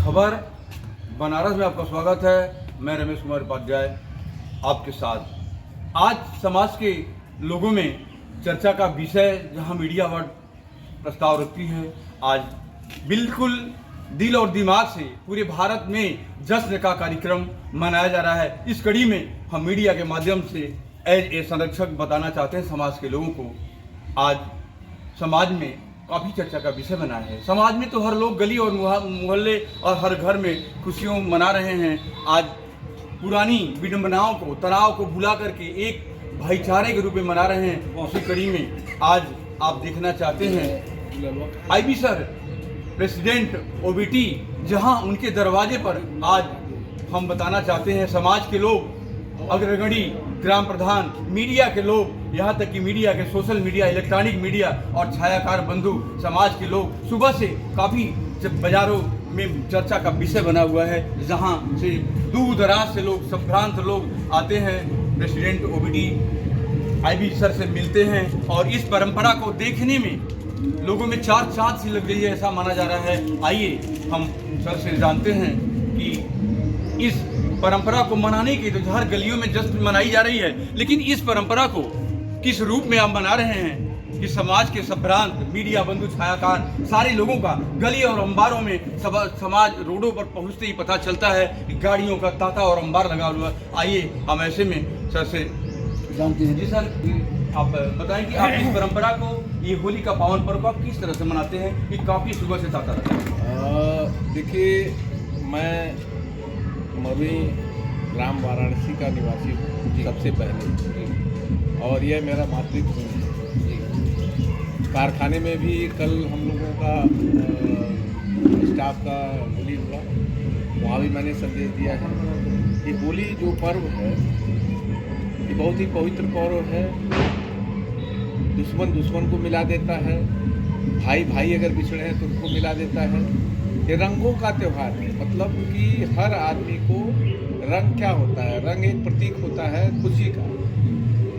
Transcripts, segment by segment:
खबर बनारस में आपका स्वागत है। मैं रमेश कुमार उपाध्याय आपके साथ। आज समाज के लोगों में चर्चा का विषय जहां मीडिया वर्ड प्रस्ताव रखती है, आज बिल्कुल दिल और दिमाग से पूरे भारत में जश्न का कार्यक्रम मनाया जा रहा है। इस कड़ी में हम मीडिया के माध्यम से एज ए संरक्षक बताना चाहते हैं समाज के लोगों को। आज समाज में काफ़ी चर्चा का विषय बना है। समाज में तो हर लोग गली और मोहल्ले और हर घर में खुशियों मना रहे हैं। आज पुरानी विडंबनाओं को, तनाव को भुला करके एक भाईचारे के रूप में मना रहे हैं। उसी कड़ी में आज आप देखना चाहते हैं आईबी सर प्रेसिडेंट ओबीटी, जहां उनके दरवाजे पर आज हम बताना चाहते हैं समाज के लोग, अग्रगणी, ग्राम प्रधान, मीडिया के लोग, यहाँ तक कि मीडिया के सोशल मीडिया, इलेक्ट्रॉनिक मीडिया और छायाकार बंधु समाज के लोग सुबह से काफ़ी बाजारों में चर्चा का विषय बना हुआ है, जहाँ से दूर दराज से लोग, संभ्रांत लोग आते हैं, प्रेसिडेंट ओबीटी आईबी सर से मिलते हैं और इस परंपरा को देखने में लोगों में चार चांद सी लग गई है, ऐसा माना जा रहा है। आइए हम सर से जानते हैं कि इस परंपरा को मनाने की तो हर गलियों में जश्न मनाई जा रही है, लेकिन इस परंपरा को किस रूप में आप मना रहे हैं कि समाज के संभ्रांत मीडिया बंधु, छायाकार सारे लोगों का गली और अंबारों में समाज रोडों पर पहुंचते ही पता चलता है कि गाड़ियों का तांता और अंबार लगा हुआ। आइए हम ऐसे में सर से जानते हैं। जी सर, आप बताएं कि आप इस परंपरा को, ये होली का पावन पर्व को आप किस तरह से मनाते हैं कि काफ़ी सुबह से तांता रहता है? देखिए, मैं मवी ग्राम वाराणसी का निवासी हूँ सबसे पहले, और यह मेरा मातृभूमि है। कारखाने में भी कल हम लोगों का स्टाफ का होली हुआ, वहाँ भी मैंने संदेश दिया है। ये होली जो पर्व है, ये बहुत ही पवित्र पर्व है। दुश्मन दुश्मन को मिला देता है, भाई भाई अगर बिछड़े हैं तो उनको मिला देता है। ये रंगों का त्यौहार है, मतलब कि हर आदमी को रंग क्या होता है? रंग एक प्रतीक होता है खुशी का,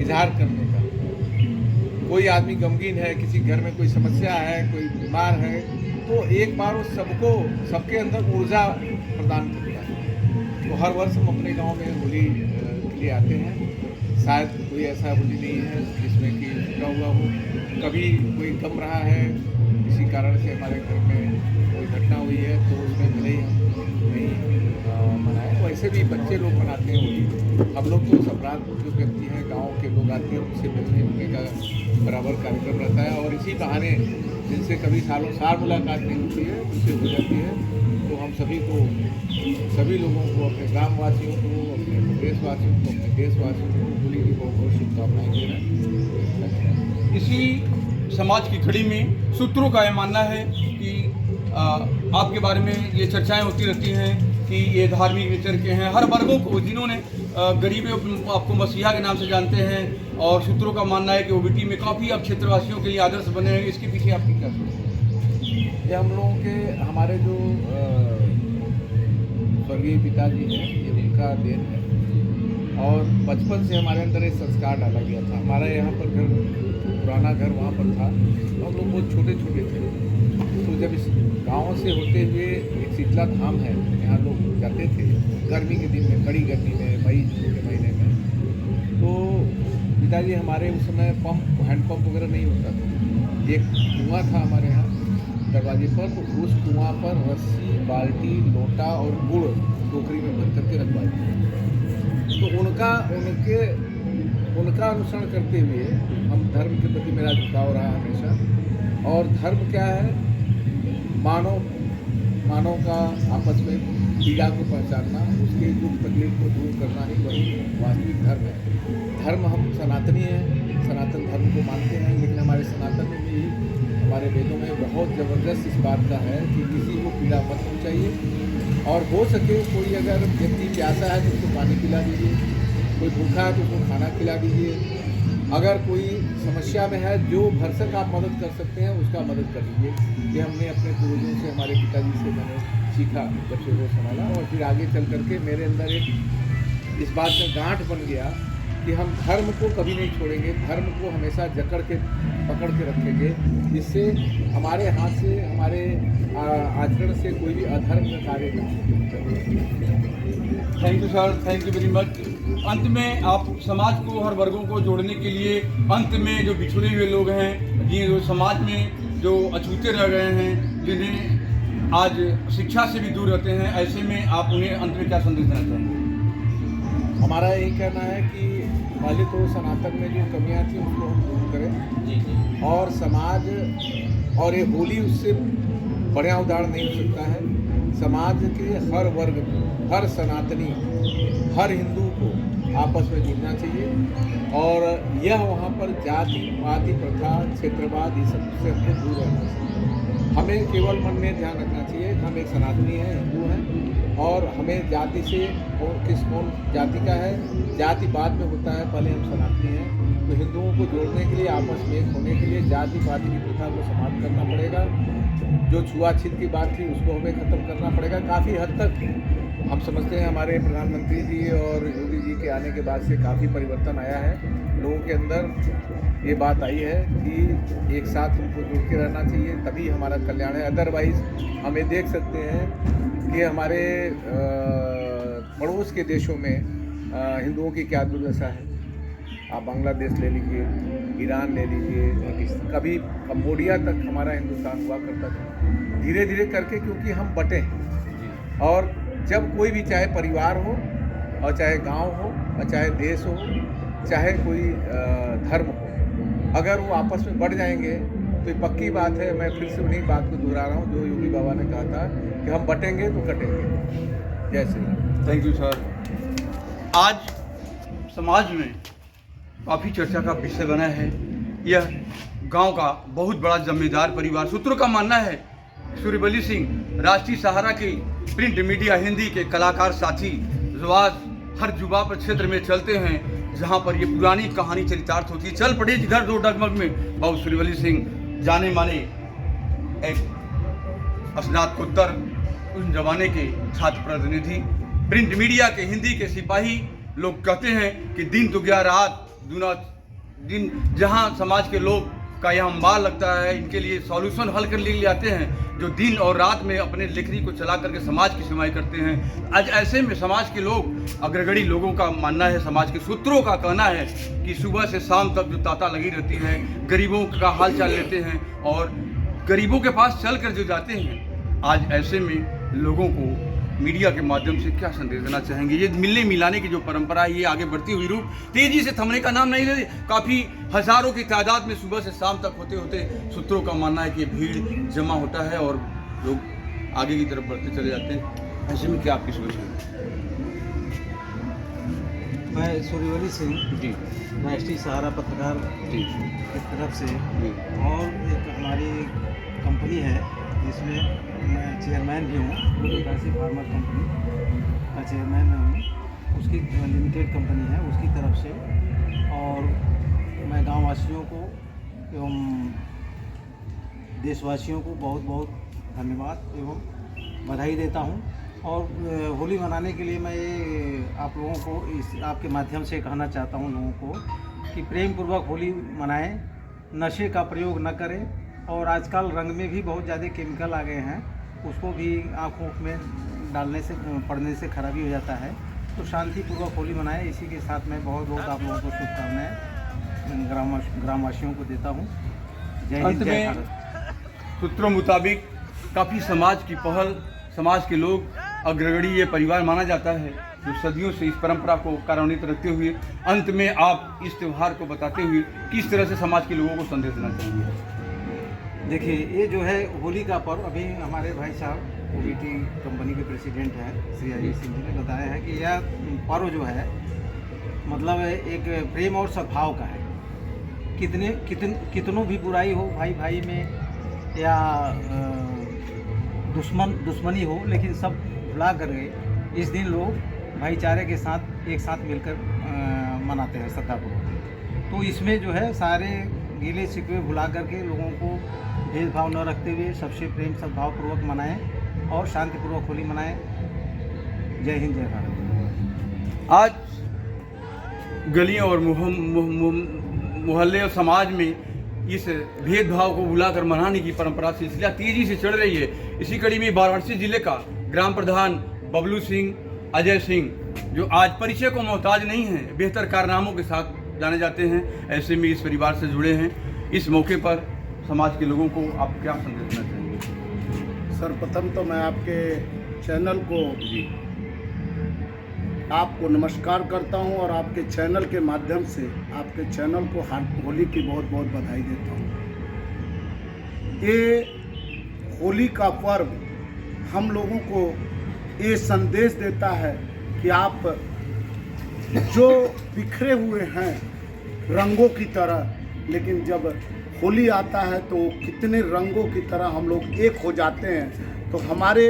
इजहार करने का। कोई आदमी गमगीन है, किसी घर में कोई समस्या है, कोई बीमार है, तो एक बार वो सबके अंदर ऊर्जा प्रदान करता है। तो हर वर्ष हम अपने गांव में होली के लिए आते हैं। शायद कोई ऐसा होली नहीं है जिसमें कि रुका हुआ हो। कभी कोई गम रहा है, किसी कारण से हमारे घर में कोई घटना हुई है, तो उसमें भले ही हम नहीं मनाएं। वैसे भी बच्चे लोग मनाते हैं होली। हम लोग तो संभ्रांत जो व्यक्ति हैं, गांव के लोग आते हैं, उनसे मिलने जुलने का बराबर कार्यक्रम रहता है। और इसी बहाने जिनसे कभी सालों साल मुलाकात नहीं होती है, उनसे हो जाती है। तो हम सभी लोगों को, अपने ग्रामवासियों को, अपने प्रदेशवासियों को, अपने देशवासियों को होली की बहुत बहुत शुभकामनाएं दे रहे हैं। इसी समाज की कड़ी में सूत्रों का यह मानना है कि आपके बारे में ये चर्चाएं होती रहती हैं कि ये धार्मिक नेचर के हैं। हर वर्गों को, जिन्होंने गरीबों आपको मसीहा के नाम से जानते हैं, और सूत्रों का मानना है कि ओबीटी में काफ़ी अब क्षेत्रवासियों के लिए आदर्श बने हैं। इसके पीछे आपकी क्या सोच है? ये हम लोगों के, हमारे जो स्वर्गीय पिताजी हैं, ये उनका देन है। और बचपन से हमारे अंदर एक संस्कार डाला गया था। हमारा यहाँ पर घर, पुराना घर वहाँ पर था, तो हम लोग बहुत छोटे छोटे थे। तो जब इस गांव से होते हुए एक शीतला धाम है, यहाँ लोग जाते थे गर्मी के दिन में, कड़ी गर्मी में, मई जून के महीने में। तो पिताजी हमारे उस समय हैंडपम्प वगैरह नहीं होता था। एक कुआँ था हमारे यहाँ दरवाजे पर, तो उस कुआँ पर रस्सी, बाल्टी, लोटा और गुड़ टोकरी में भर करके रखवा दिया। तो उनका अनुसरण करते हुए हम, धर्म के प्रति मेरा झुकाव रहा हमेशा। और धर्म क्या है? मानव का आपस में पीड़ा को पहचानना, उसके दुख तकलीफ को दूर करना ही वही वास्तविक धर्म है। धर्म हम सनातनी हैं, सनातन धर्म को मानते हैं, लेकिन हमारे सनातन में भी, हमारे वेदों में बहुत ज़बरदस्त इस बात का है कि किसी को पीड़ा मत पहुँचाइए, और हो सके कोई अगर व्यक्ति प्यासा है तो उसको पानी पिला दीजिए, कोई भूखा है तो उसको खाना खिला दीजिए। अगर कोई समस्या में है, जो भरसक आप मदद कर सकते हैं उसका मदद कर दीजिए। ये हमने अपने पूर्वजों से, हमारे पिताजी से मैंने सीखा, बच्चों को संभाला, और फिर आगे चल करके मेरे अंदर एक इस बात में गांठ बन गया कि हम धर्म को कभी नहीं छोड़ेंगे, धर्म को हमेशा पकड़ के रखेंगे, जिससे हमारे हाथ से, हमारे आचरण से कोई भी अधर्म का कार्य नहीं। Thank you sir, thank you very much. अंत में आप समाज को, हर वर्गों को जोड़ने के लिए, अंत में जो बिछड़े हुए लोग हैं, जो समाज में जो अछूते रह गए हैं, जिन्हें आज शिक्षा से भी दूर रहते हैं, ऐसे में आप उन्हें अंत में क्या संदेश देना चाहेंगे? हमारा यही कहना है कि पहले तो सनातन में जो कमियां थी उनको हम दूर करें जी। और समाज, और ये होली उससे बढ़िया उदाहरण नहीं हो सकता है। समाज के हर वर्ग को, हर सनातनी, हर हिंदू को आपस में जुड़ना चाहिए और यह वहाँ पर जाति पाति प्रथा, क्षेत्रवाद, ये सब से हमको दूर रहना चाहिए। हमें केवल मन में ध्यान रखना चाहिए कि हम एक सनातनी हैं, हिंदू हैं, और हमें जाति से कौन जाति का है, जाति बाद में होता है, पहले हम सनातनी हैं। तो हिंदुओं को जोड़ने के लिए, आपस में एक होने के लिए जाति पाति की प्रथा को समाप्त करना पड़ेगा। जो छुआछूत की बात थी उसको हमें ख़त्म करना पड़ेगा। काफ़ी हद तक हम समझते हैं हमारे प्रधानमंत्री जी और योगी जी के आने के बाद से काफ़ी परिवर्तन आया है। लोगों के अंदर ये बात आई है कि एक साथ हमको जुड़ के रहना चाहिए, तभी हमारा कल्याण है। अदरवाइज़ हम ये देख सकते हैं कि हमारे पड़ोस के देशों में हिंदुओं की क्या दुर्दशा है। आप बांग्लादेश ले लीजिए, ईरान ले लीजिए, कभी कंबोडिया तक हमारा हिंदुस्तान हुआ करता था। धीरे धीरे करके, क्योंकि हम बटे हैं, और जब कोई भी, चाहे परिवार हो और चाहे गांव हो और चाहे देश हो, चाहे कोई धर्म हो, अगर वो आपस में बढ़ जाएंगे तो ये पक्की बात है। मैं फिर से उन्हीं बात को दोहरा रहा हूँ जो योगी बाबा ने कहा था कि हम बटेंगे तो कटेंगे। जय Shri Ram. Thank you sir. आज समाज में काफ़ी चर्चा का विषय बना है यह गांव का बहुत बड़ा जमींदार परिवार। सूत्रों का मानना है सूर्यवली सिंह राष्ट्रीय सहारा के प्रिंट मीडिया हिंदी के कलाकार साथी, जो आज हर जुबा पर क्षेत्र में चलते हैं, जहां पर ये पुरानी कहानी चरितार्थ होती है। चल पड़े जिधर दो डगमग में, बाबू सूर्यवली सिंह जाने माने एक स्नातकोत्तर उस जमाने के छात्र प्रतिनिधि, प्रिंट मीडिया के हिंदी के सिपाही। लोग कहते हैं कि दिन तो गया, रात दूना दिन। जहां समाज के लोग का यहाँ अंबार लगता है, इनके लिए सॉल्यूशन हल कर लिए आते हैं, जो दिन और रात में अपने लेखनी को चला करके समाज की सेवाएं करते हैं। आज ऐसे में समाज के लोग, अग्रगणी लोगों का मानना है, समाज के सूत्रों का कहना है कि सुबह से शाम तक जो तांता लगी रहती है, गरीबों का हाल चाल लेते हैं और गरीबों के पास चल कर जो जाते हैं। आज ऐसे में लोगों को मीडिया के माध्यम से क्या संदेश देना चाहेंगे? ये मिलने मिलाने की जो परंपरा है, ये आगे बढ़ती हुई रूप तेजी से थमने का नाम नहीं ले रही। काफ़ी हजारों की तादाद में सुबह से शाम तक होते होते सूत्रों का मानना है कि भीड़ जमा होता है और लोग आगे की तरफ बढ़ते चले जाते हैं। ऐसे में क्या आपकी सोच है? मैं सूर्यवली सिंह जी राष्ट्रीय सहारा पत्रकार जी की तरफ से, जी और एक हमारी कंपनी है जिसमें मैं चेयरमैन भी हूँ, काशी फार्मर कंपनी का चेयरमैन हूँ। उसकी लिमिटेड कंपनी है, उसकी तरफ से। और मैं गांव वासियों को एवं देशवासियों को बहुत बहुत धन्यवाद एवं बधाई देता हूँ। और होली मनाने के लिए मैं ये आप लोगों को इस आपके माध्यम से कहना चाहता हूँ लोगों को कि प्रेम पूर्वक होली मनाएं, नशे का प्रयोग न करें। और आजकल रंग में भी बहुत ज़्यादा केमिकल आ गए हैं, उसको भी आँखों में डालने से, पड़ने से खराबी हो जाता है। तो शांतिपूर्वक होली मनाएं। इसी के साथ मैं बहुत बहुत आप लोगों को शुभकामनाएं ग्रामवासियों को देता हूँ। जय हिंद, जय भारत। सूत्रों मुताबिक काफ़ी समाज की पहल, समाज के लोग अग्रगणी ये परिवार माना जाता है जो सदियों से इस परंपरा को कार्यान्वित रखते हुए, अंत में आप इस त्यौहार को बताते हुए किस तरह से समाज के लोगों को संदेश देना चाहेंगे? देखिए, ये जो है होली का पर्व, अभी हमारे भाई साहब ओबीटी कंपनी के प्रेसिडेंट हैं श्री अजीत सिंह जी ने बताया है कि यह पर्व जो है मतलब एक प्रेम और सद्भाव का है। कितनों भी बुराई हो भाई भाई में या दुश्मनी हो, लेकिन सब भुला कर गए इस दिन लोग भाईचारे के साथ एक साथ मिलकर मनाते हैं श्रद्धापूर्वक। तो इसमें जो है सारे गीले शिकवे भुला करके लोगों को भेदभाव न रखते हुए सबसे प्रेम सद्भावपूर्वक मनाएं और शांतिपूर्वक होली मनाएं। जय हिंद, जय भारत। आज गलियों और मोहल्ले और समाज में इस भेदभाव को बुलाकर मनाने की परंपरा सिलसिला तेजी से चढ़ रही है। इसी कड़ी में वाराणसी जिले का ग्राम प्रधान बबलू सिंह अजय सिंह, जो आज परिचय को मोहताज नहीं हैं, बेहतर कारनामों के साथ जाने जाते हैं, ऐसे में इस परिवार से जुड़े हैं। इस मौके पर समाज के लोगों को आप क्या संदेश देना चाहेंगे? सर्वप्रथम तो मैं आपके चैनल को आपको नमस्कार करता हूं और आपके चैनल के माध्यम से आपके चैनल को होली की बहुत बहुत बधाई देता हूं। ये होली का पर्व हम लोगों को ये संदेश देता है कि आप जो बिखरे हुए हैं रंगों की तरह, लेकिन जब होली आता है तो कितने रंगों की तरह हम लोग एक हो जाते हैं। तो हमारे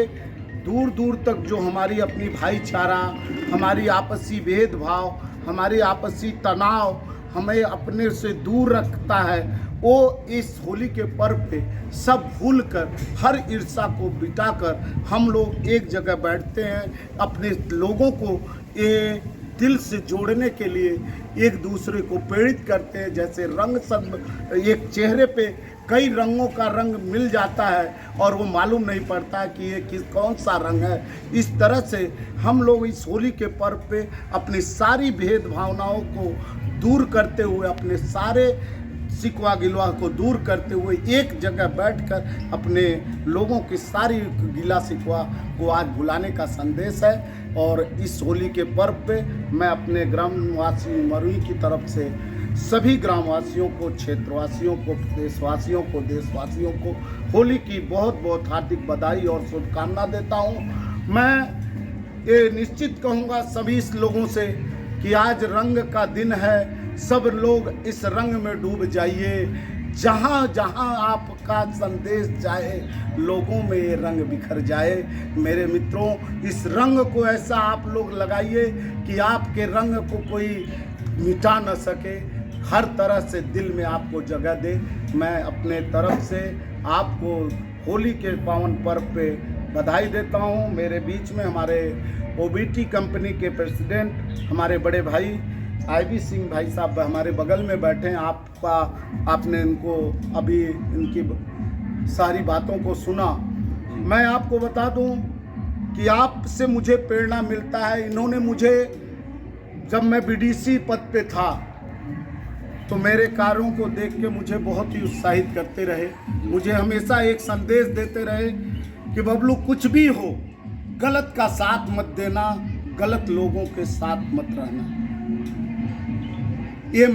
दूर दूर तक जो हमारी अपनी भाईचारा, हमारी आपसी भेदभाव, हमारी आपसी तनाव हमें अपने से दूर रखता है, वो इस होली के पर्व पे सब भूल कर, हर ईर्ष्या को बिताकर हम लोग एक जगह बैठते हैं। अपने लोगों को ये दिल से जोड़ने के लिए एक दूसरे को प्रेरित करते हैं। जैसे रंग सब एक चेहरे पे कई रंगों का रंग मिल जाता है और वो मालूम नहीं पड़ता कि ये कौन सा रंग है। इस तरह से हम लोग इस होली के पर्व पे अपनी सारी भेद भावनाओं को दूर करते हुए, अपने सारे सिकवा गिलवा को दूर करते हुए एक जगह बैठकर अपने लोगों की सारी गिला सिकवा को आज भुलाने का संदेश है। और इस होली के पर्व पे मैं अपने ग्रामवासी मरुई की तरफ से सभी ग्रामवासियों को, क्षेत्रवासियों को, देशवासियों को होली की बहुत बहुत हार्दिक बधाई और शुभकामना देता हूँ। मैं ये निश्चित कहूँगा सभी लोगों से कि आज रंग का दिन है, सब लोग इस रंग में डूब जाइए। जहाँ जहाँ आपका संदेश जाए, लोगों में ये रंग बिखर जाए। मेरे मित्रों, इस रंग को ऐसा आप लोग लगाइए कि आपके रंग को कोई मिटा न सके, हर तरह से दिल में आपको जगह दे। मैं अपने तरफ से आपको होली के पावन पर्व पे बधाई देता हूँ। मेरे बीच में हमारे ओबीटी कंपनी के प्रेसिडेंट हमारे बड़े भाई आईबी सिंह भाई साहब हमारे बगल में बैठे हैं। आपने इनको अभी इनकी सारी बातों को सुना। मैं आपको बता दूं कि आपसे मुझे प्रेरणा मिलता है। इन्होंने मुझे, जब मैं बीडीसी पद पे था तो मेरे कार्यों को देख के मुझे बहुत ही उत्साहित करते रहे। मुझे हमेशा एक संदेश देते रहे कि बबलू, कुछ भी हो, गलत का साथ मत देना, गलत लोगों के साथ मत रहना। ये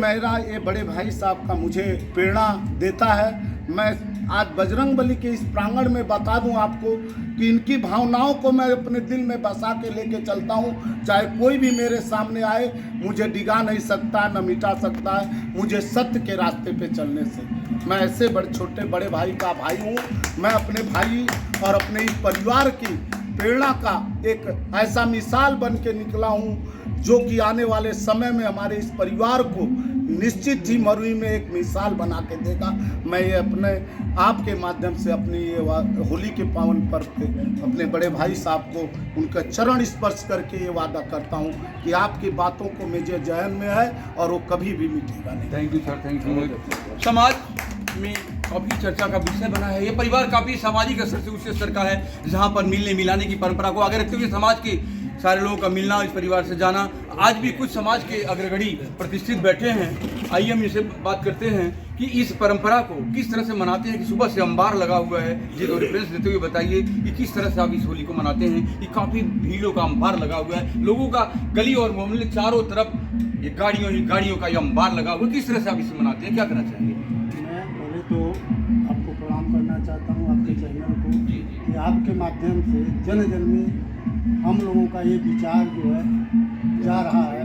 बड़े भाई साहब का मुझे प्रेरणा देता है। मैं आज बजरंगबली के इस प्रांगण में बता दूं आपको कि इनकी भावनाओं को मैं अपने दिल में बसा के लेके चलता हूं। चाहे कोई भी मेरे सामने आए, मुझे डिगा नहीं सकता, न मिटा सकता है मुझे सत्य के रास्ते पे चलने से। मैं ऐसे छोटे बड़े भाई का भाई हूं। मैं अपने भाई और अपने इस परिवार की प्रेरणा का एक ऐसा मिसाल बन के निकला हूँ जो कि आने वाले समय में हमारे इस परिवार को निश्चित ही मरुई में एक मिसाल बना के देगा। मैं ये अपने आपके माध्यम से अपनी ये होली के पावन पर्व पे अपने बड़े भाई साहब को उनका चरण स्पर्श करके ये वादा करता हूँ कि आपकी बातों को मेरे जहन में है और वो कभी भी मिटेगा नहीं। Thank you sir, thank you. समाज में काफ़ी चर्चा का विषय बना है। ये परिवार काफ़ी सामाजिक स्तर से उच्च स्तर का है, जहाँ पर मिलने मिलाने की परंपरा को आगे रखते हुए समाज के सारे लोगों का मिलना, इस परिवार से जाना। आज भी कुछ समाज के अग्रगणी प्रतिष्ठित बैठे हैं। आइए हम इनसे बात करते हैं कि इस परंपरा को किस तरह से मनाते हैं। कि सुबह से अंबार लगा हुआ है, जी तो रेफरेंस देते हुए बताइए कि किस तरह से आप इस होली को मनाते हैं। कि काफ़ी भीड़ों का अंबार लगा हुआ है, लोगों का गली और मोहल्ले चारों तरफ ये गाड़ियों का ये अंबार लगा हुआ है। किस तरह से आप इसे मनाते हैं, क्या करना चाहेंगे? मैं पहले तो आपको प्रणाम करना चाहता हूँ, आपके चैनल को, कि आपके माध्यम से जन जन में हम लोगों का ये विचार जो है जा रहा है।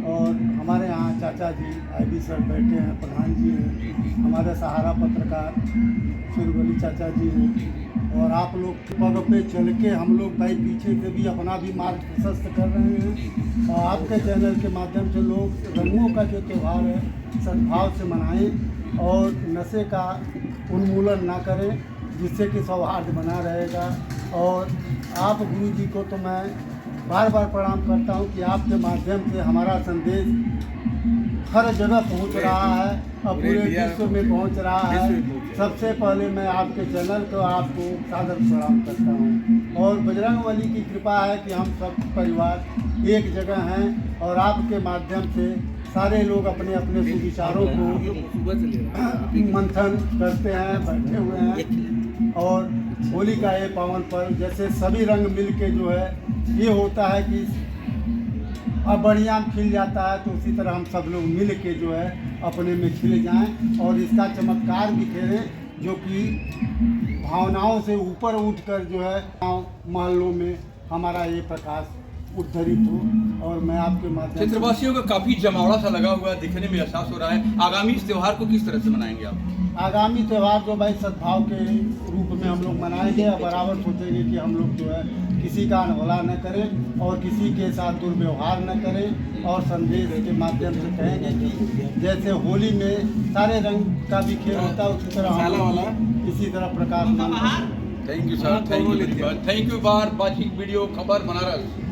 और हमारे यहाँ चाचा जी आईबी सर बैठे हैं, प्रधान जी हैं, हमारे सहारा पत्रकार सुरवली चाचा जी हैं, और आप लोग पग पे चल के हम लोग भाई पीछे से भी अपना भी मार्ग प्रशस्त कर रहे हैं। और आपके चैनल के माध्यम से लोग रंगों का जो त्यौहार है सद्भाव से मनाएं और नशे का उन्मूलन ना करें, जिससे कि सौहार्द बना रहेगा। और आप गुरु जी को तो मैं बार बार प्रणाम करता हूं कि आपके माध्यम से हमारा संदेश हर जगह पहुंच रहा है और पूरे विश्व में पहुंच रहा है। सबसे पहले मैं आपके चैनल को आपको सादर प्रणाम करता हूं और बजरंगबली की कृपा है कि हम सब परिवार एक जगह हैं और आपके माध्यम से सारे लोग अपने अपने सुविचारों को मंथन करते हैं, बैठे हुए हैं। और होली का ये पावन पर्व जैसे सभी रंग मिल के जो है ये होता है कि अब बढ़िया खिल जाता है, तो उसी तरह हम सब लोग मिल के जो है अपने में खिल जाएं और इसका चमत्कार बिखेरें, जो कि भावनाओं से ऊपर उठकर जो है गाँव मोहल्लों में हमारा ये प्रकाश उद्धरित हो। और मैं आपके माध्यम से क्षेत्रवासियों का काफी जमावड़ा सा लगा हुआ है, दिखने में एहसास हो रहा है। आगामी इस त्योहार को किस तरह से मनाएंगे आप? आगामी त्यौहार को भाई सद्भाव के रूप में हम लोग मनाएंगे और बराबर सोचेंगे कि हम लोग जो है किसी का अनभला न करें और किसी के साथ दुर्व्यवहार न करें और संदेश के माध्यम से कहेंगे कि जैसे होली में सारे रंग का भी खेल होता है उसी तरह हम लोग इसी तरह प्रकाश। Thank you sir, thank you बार बातचीत वीडियो खबर बनारस।